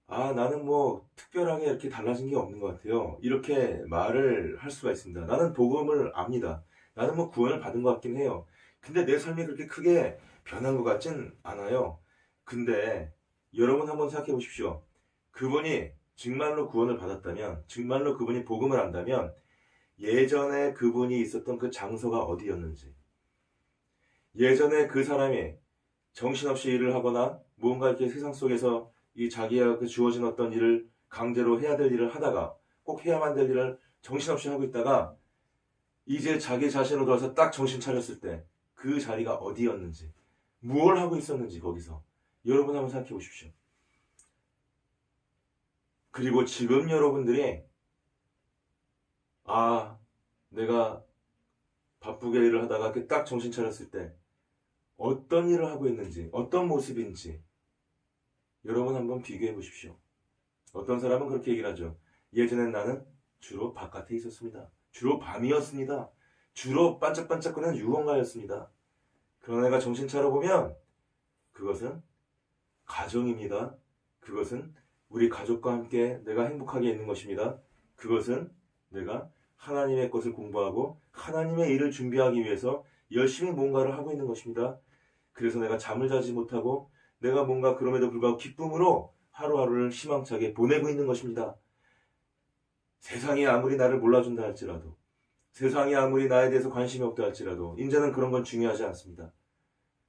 Speaker 1: 나는 뭐 특별하게 이렇게 달라진 게 없는 것 같아요, 이렇게 말을 할 수가 있습니다. 나는 복음을 압니다. 나는 뭐 구원을 받은 것 같긴 해요. 근데 내 삶이 그렇게 크게 변한 것 같진 않아요. 근데 여러분 한번 생각해 보십시오. 그분이 정말로 구원을 받았다면, 정말로 그분이 복음을 안다면 예전에 그분이 있었던 그 장소가 어디였는지, 예전에 그 사람이 정신없이 일을 하거나 무언가 이렇게 세상 속에서 이 자기가 그 주어진 어떤 일을 강제로 해야 될 일을 하다가 꼭 해야만 될 일을 정신없이 하고 있다가 이제 자기 자신으로 돌아서 딱 정신 차렸을 때 그 자리가 어디였는지, 무엇을 하고 있었는지, 거기서 여러분 한번 생각해 보십시오. 그리고 지금 여러분들이 내가 바쁘게 일을 하다가 딱 정신 차렸을 때 어떤 일을 하고 있는지, 어떤 모습인지 여러분 한번 비교해 보십시오. 어떤 사람은 그렇게 얘기를 하죠. 예전엔 나는 주로 바깥에 있었습니다. 주로 밤이었습니다. 주로 반짝반짝거리는 유흥가였습니다. 그러나 내가 정신 차려보면 그것은 가정입니다. 그것은 우리 가족과 함께 내가 행복하게 있는 것입니다. 그것은 내가 하나님의 것을 공부하고 하나님의 일을 준비하기 위해서 열심히 뭔가를 하고 있는 것입니다. 그래서 내가 잠을 자지 못하고 내가 뭔가 그럼에도 불구하고 기쁨으로 하루하루를 희망차게 보내고 있는 것입니다. 세상이 아무리 나를 몰라준다 할지라도, 세상이 아무리 나에 대해서 관심이 없다 할지라도 이제는 그런 건 중요하지 않습니다.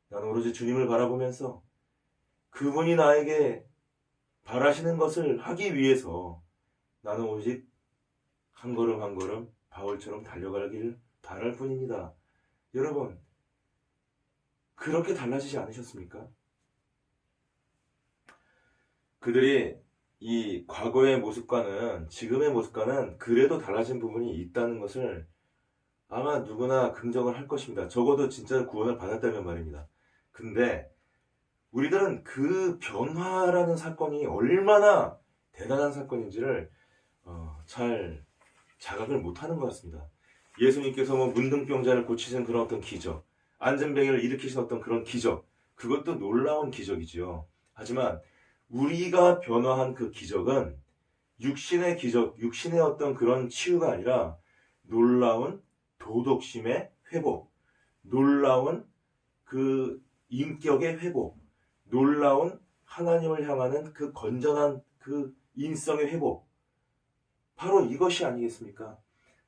Speaker 1: 나는 오로지 주님을 바라보면서 그분이 나에게 바라시는 것을 하기 위해서 나는 오직 한 걸음 한 걸음 바울처럼 달려가길 바랄 뿐입니다. 여러분, 그렇게 달라지지 않으셨습니까? 그들이 이 과거의 모습과는, 지금의 모습과는 그래도 달라진 부분이 있다는 것을 아마 누구나 긍정을 할 것입니다. 적어도 진짜 구원을 받았다면 말입니다. 근데 우리들은 그 변화라는 사건이 얼마나 대단한 사건인지를 잘 자각을 못하는 것 같습니다. 예수님께서 문둥병자를 고치신 그런 어떤 기적, 안전병이를 일으키신 어떤 그런 기적, 그것도 놀라운 기적이지요. 하지만 우리가 변화한 그 기적은 육신의 기적, 육신의 어떤 그런 치유가 아니라 놀라운 도덕심의 회복, 놀라운 그 인격의 회복, 놀라운 하나님을 향하는 그 건전한 그 인성의 회복, 바로 이것이 아니겠습니까?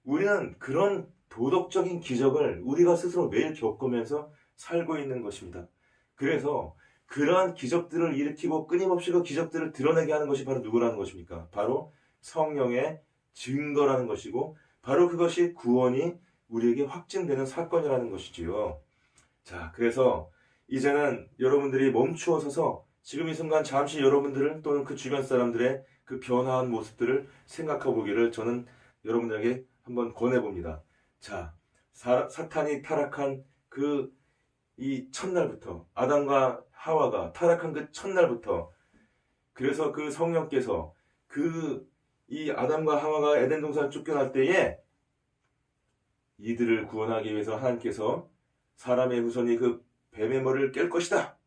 Speaker 1: 우리는 그런 도덕적인 기적을 우리가 스스로 매일 겪으면서 살고 있는 것입니다. 그래서 그러한 기적들을 일으키고 끊임없이 그 기적들을 드러내게 하는 것이 바로 누구라는 것입니까? 바로 성령의 증거라는 것이고, 바로 그것이 구원이 우리에게 확증되는 사건이라는 것이지요. 자, 그래서 이제는 여러분들이 멈추어 서서 지금 이 순간 잠시 여러분들을 또는 그 주변 사람들의 그 변화한 모습들을 생각해 보기를 저는 여러분들에게 한번 권해봅니다. 자, 사탄이 타락한 이 첫날부터, 아담과 하와가 타락한 그 첫날부터, 그래서 그 성령께서 이 아담과 하와가 에덴 동산을 쫓겨날 때에 이들을 구원하기 위해서 하나님께서 사람의 후손이 그 뱀의 머리를 깰 것이다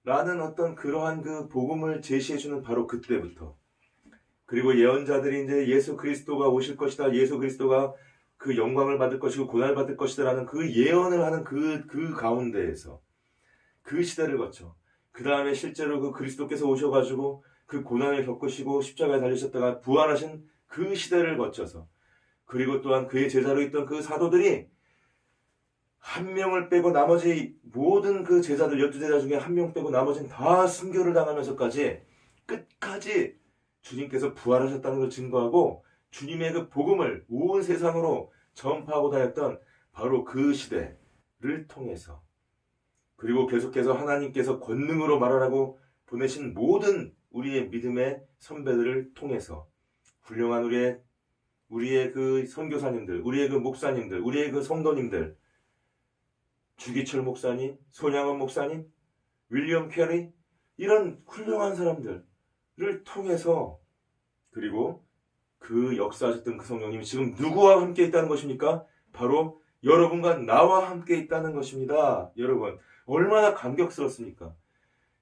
Speaker 1: 라는 어떤 그러한 그 복음을 제시해주는 바로 그때부터, 그리고 예언자들이 이제 예수 그리스도가 오실 것이다, 예수 그리스도가 그 영광을 받을 것이고 고난을 받을 것이다 라는 그 예언을 하는 그 가운데에서 그 시대를 거쳐, 그 다음에 실제로 그 그리스도께서 오셔가지고 그 고난을 겪으시고 십자가에 달리셨다가 부활하신 그 시대를 거쳐서, 그리고 또한 그의 제자로 있던 그 사도들이 한 명을 빼고 나머지 모든 그 제자들 12제자 중에 한 명 빼고 나머지는 다 순교를 당하면서까지 끝까지 주님께서 부활하셨다는 걸 증거하고 주님의 그 복음을 온 세상으로 전파하고 다녔던 바로 그 시대를 통해서, 그리고 계속해서 하나님께서 권능으로 말하라고 보내신 모든 우리의 믿음의 선배들을 통해서 훌륭한 우리의 그 선교사님들, 우리의 그 목사님들, 우리의 그 성도님들, 주기철 목사님, 손양원 목사님, 윌리엄 캐리, 이런 훌륭한 사람들을 통해서, 그리고 그 역사하셨던 그 성령님이 지금 누구와 함께 있다는 것입니까? 바로 여러분과 나와 함께 있다는 것입니다. 여러분, 얼마나 감격스럽습니까?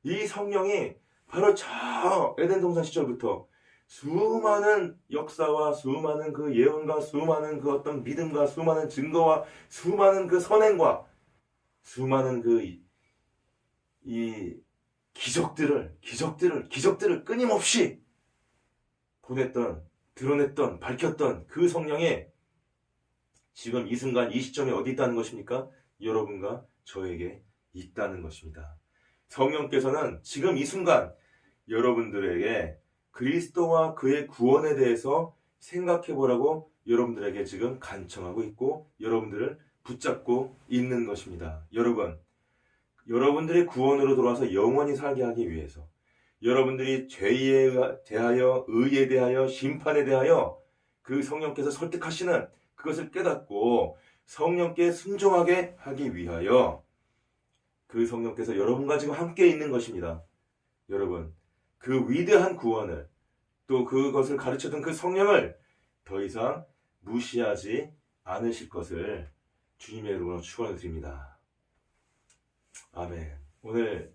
Speaker 1: 이 성령이 바로 저 에덴 동산 시절부터 수많은 역사와 수많은 그 예언과 수많은 그 어떤 믿음과 수많은 증거와 수많은 그 선행과 수많은 이 기적들을 끊임없이 보냈던, 드러냈던, 밝혔던 그 성령이 지금 이 순간 이 시점에 어디 있다는 것입니까? 여러분과 저에게 있다는 것입니다. 성령께서는 지금 이 순간 여러분들에게 그리스도와 그의 구원에 대해서 생각해 보라고 여러분들에게 지금 간청하고 있고 여러분들을 붙잡고 있는 것입니다. 여러분들의 구원으로 돌아와서 영원히 살게 하기 위해서, 여러분들이 죄에 대하여, 의에 대하여, 심판에 대하여 그 성령께서 설득하시는 그것을 깨닫고 성령께 순종하게 하기 위하여 그 성령께서 여러분과 지금 함께 있는 것입니다. 여러분, 그 위대한 구원을 또 그것을 가르쳐준 그 성령을 더 이상 무시하지 않으실 것을 주님의 이름으로 축원드립니다. 아멘. 오늘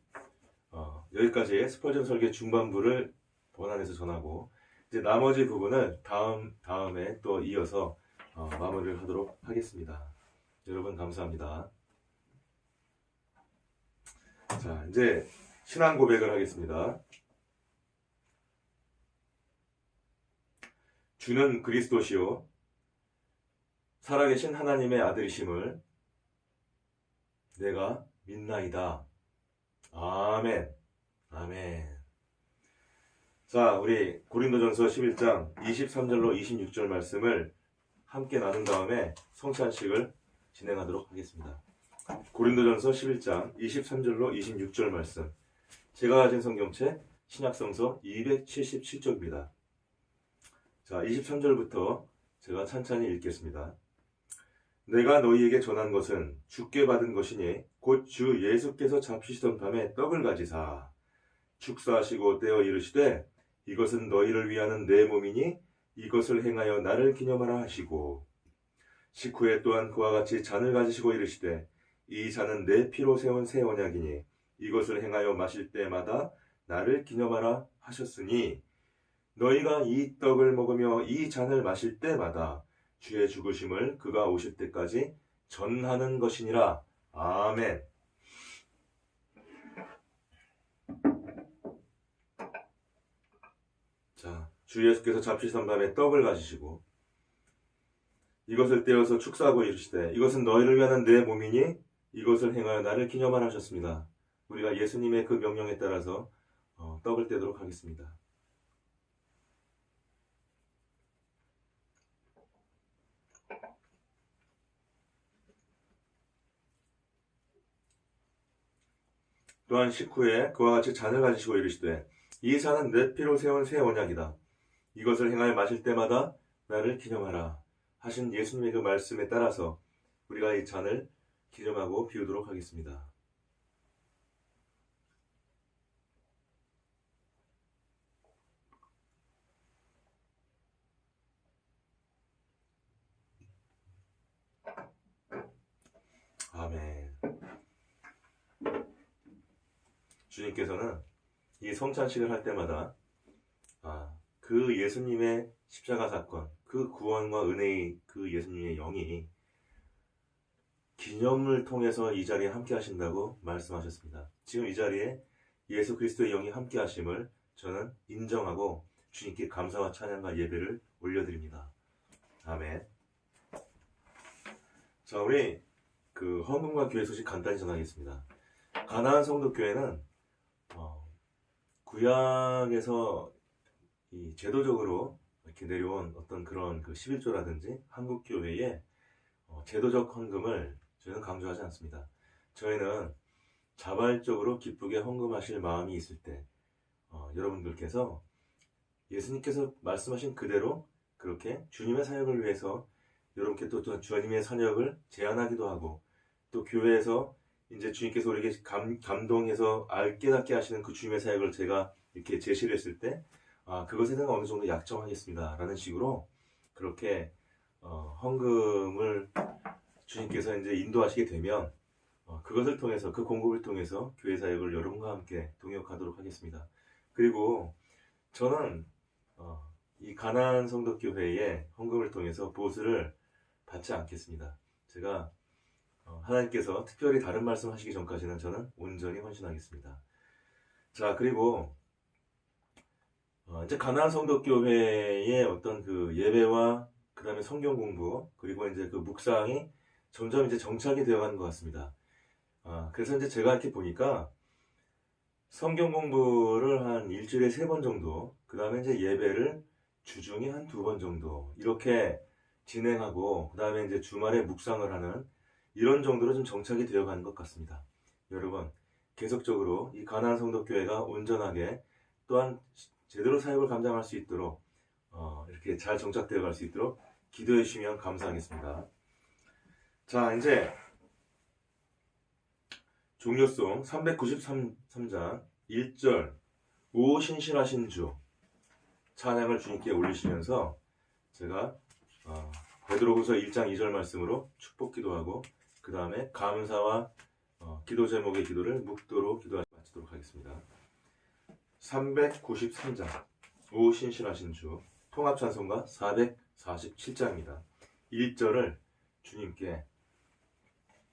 Speaker 1: 여기까지 스펄전 설교 중반부를 번안해서 전하고 이제 나머지 부분을 다음에 또 이어서 마무리를 하도록 하겠습니다. 여러분 감사합니다. 자, 이제 신앙 고백을 하겠습니다. 주는 그리스도시요 살아계신 하나님의 아들이심을 내가 믿나이다. 아멘. 아멘. 자, 우리 고린도전서 11장 23절로 26절 말씀을 함께 나눈 다음에 성찬식을 진행하도록 하겠습니다. 고린도전서 11장 23절로 26절 말씀. 제가 가진 성경책 신약성서 277쪽입니다. 자, 23절부터 제가 찬찬히 읽겠습니다. 내가 너희에게 전한 것은 주께 받은 것이니 곧 주 예수께서 잡히시던 밤에 떡을 가지사 축사하시고 떼어 이르시되 이것은 너희를 위하는 내 몸이니 이것을 행하여 나를 기념하라 하시고 식후에 또한 그와 같이 잔을 가지시고 이르시되 이 잔은 내 피로 세운 새 언약이니 이것을 행하여 마실 때마다 나를 기념하라 하셨으니 너희가 이 떡을 먹으며 이 잔을 마실 때마다 주의 죽으심을 그가 오실 때까지 전하는 것이니라. 아멘. 자, 주 예수께서 잡히시던 밤에 떡을 가지시고 이것을 떼어서 축사하고 이르시되 이것은 너희를 위하는 내 몸이니 이것을 행하여 나를 기념하라 하셨습니다. 우리가 예수님의 그 명령에 따라서 떡을 떼도록 하겠습니다. 또한 식후에 그와 같이 잔을 가지시고 이르시되 이 잔은 내 피로 세운 새 언약이다. 이것을 행하여 마실 때마다 나를 기념하라 하신 예수님의 그 말씀에 따라서 우리가 이 잔을 기념하고 비우도록 하겠습니다. 아멘. 주님께서는 이 성찬식을 할 때마다 그 예수님의 십자가 사건, 그 구원과 은혜의 그 예수님의 영이 기념을 통해서 이 자리에 함께 하신다고 말씀하셨습니다. 지금 이 자리에 예수 그리스도의 영이 함께 하심을 저는 인정하고 주님께 감사와 찬양과 예배를 올려드립니다. 아멘. 자, 우리 그 헌금과 교회 소식 간단히 전하겠습니다. 가나안 성도교회는 구약에서 이 제도적으로 이렇게 내려온 어떤 그런 그 11조라든지 한국교회의 제도적 헌금을 저희는 강조하지 않습니다. 저희는 자발적으로 기쁘게 헌금하실 마음이 있을 때 여러분들께서 예수님께서 말씀하신 그대로 그렇게 주님의 사역을 위해서 여러분께 또 주님의 사역을 제안하기도 하고 또 교회에서 이제 주님께서 우리에게 감동해서 깨닫게 하시는 그 주님의 사역을 제가 이렇게 제시를 했을 때 그것에 대한 어느 정도 약정하겠습니다 라는 식으로 그렇게 헌금을 주님께서 이제 인도하시게 되면 그것을 통해서 그 공급을 통해서 교회 사역을 여러분과 함께 동역하도록 하겠습니다. 그리고 저는 이 가나안 성도교회의 헌금을 통해서 보수를 받지 않겠습니다. 제가 하나님께서 특별히 다른 말씀 하시기 전까지는 저는 온전히 헌신하겠습니다. 자, 그리고 이제 가나안 성도교회의 어떤 그 예배와 그 다음에 성경 공부 그리고 이제 그 묵상이 점점 이제 정착이 되어가는 것 같습니다. 그래서 이제 제가 이렇게 보니까 성경 공부를 한 일주일에 3번 정도, 그 다음에 이제 예배를 주중에 한 2번 정도 이렇게 진행하고 그 다음에 이제 주말에 묵상을 하는 이런 정도로 좀 정착이 되어가는 것 같습니다. 여러분 계속적으로 이 가나안 성도교회가 온전하게 또한 제대로 사역을 감당할 수 있도록 이렇게 잘 정착되어 갈 수 있도록 기도해 주시면 감사하겠습니다. 자, 이제 종료송 393장 1절 오 신실하신 주 찬양을 주님께 올리시면서 제가 베드로후서 1장 2절 말씀으로 축복 기도하고 그 다음에 감사와 기도 제목의 기도를 묵도로 마치도록 하겠습니다. 393장 오 신실하신 주 통합찬송가 447장입니다. 1절을 주님께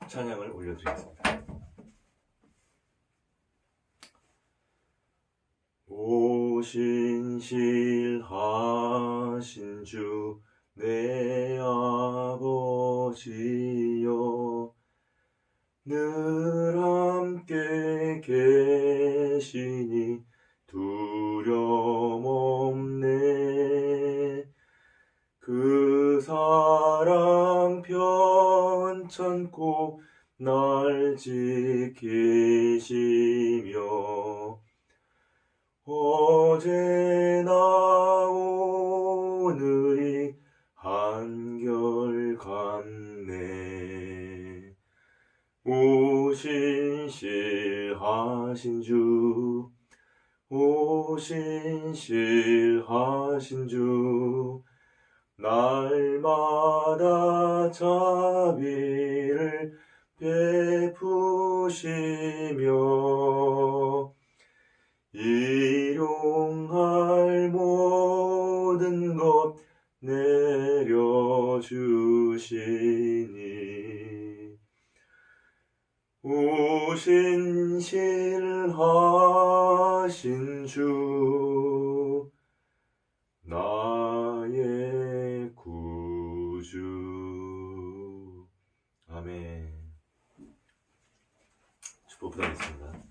Speaker 1: 찬양을 올려드리겠습니다. 오 신실하신 주 내 아버지여 늘 함께 계시니 두려움 없네. 그 사랑 편찮고 날 지키시며 어제나 오늘이 한결같네. 오 신실하신 주 오 신실하신 주 날마다 자비를 베푸시며 일용할 모든 것 내려주시니 오 신실하신 주 나의 구주. 아멘. 축복 부탁드리겠습니다.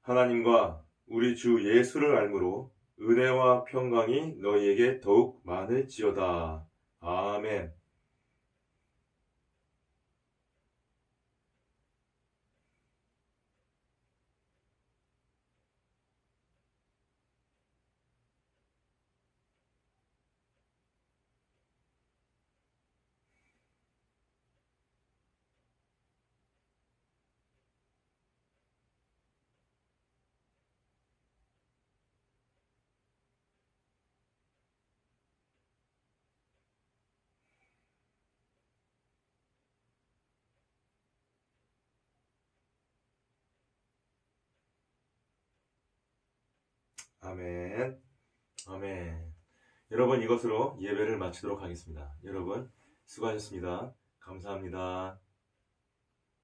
Speaker 1: 하나님과 우리 주 예수를 알므로 은혜와 평강이 너희에게 더욱 많을지어다. 아멘. 아멘. 아멘. 여러분 이것으로 예배를 마치도록 하겠습니다. 여러분 수고하셨습니다. 감사합니다.